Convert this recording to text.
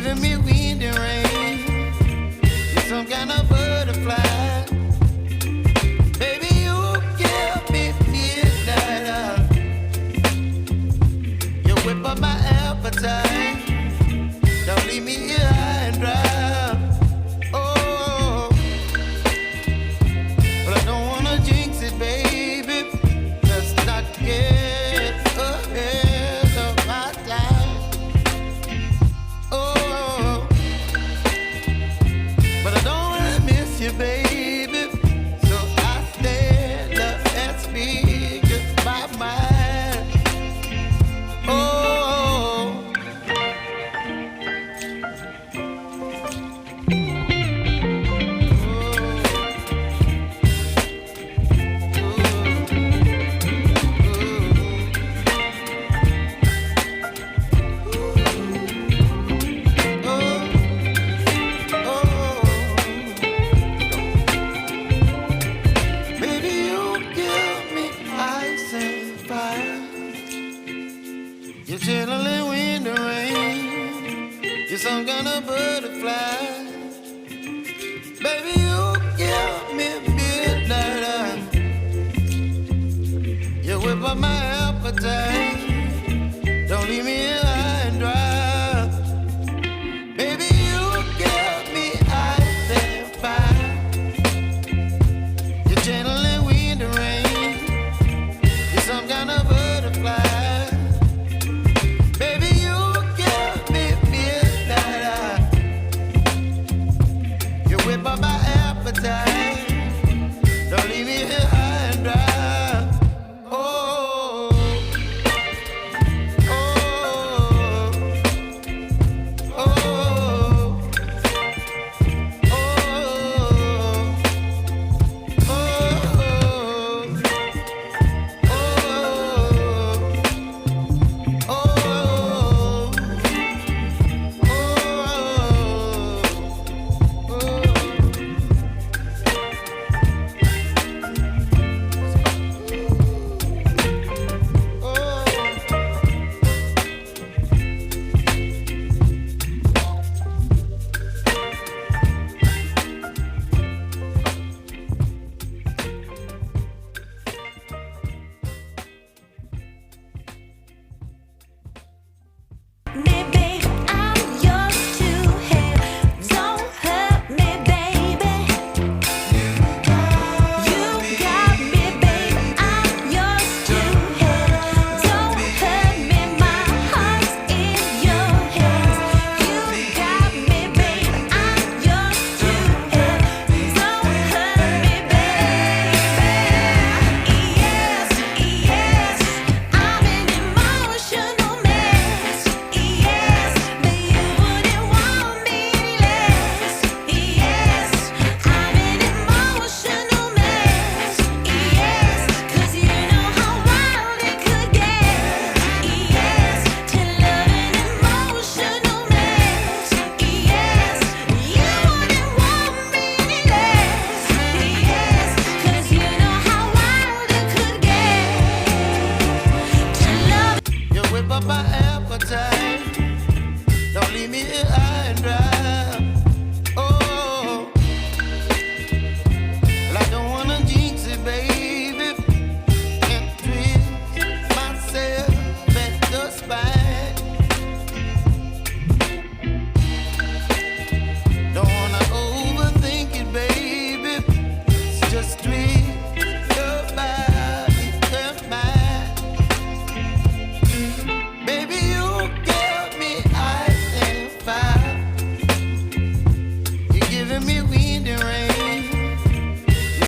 giving me wind and rain. You're some kind of butterfly. Baby, you give me midnight. You whip up my appetite. Don't leave me here high and dry. Oh, but I don't wanna jinx it, baby. Let's not get ahead of my time. Oh, but I don't wanna miss you, baby. So I stand up and speak my mind. Oh. Chilling wind and rain. You're some kind of butterfly. Baby, you give me midnight. You whip up my appetite.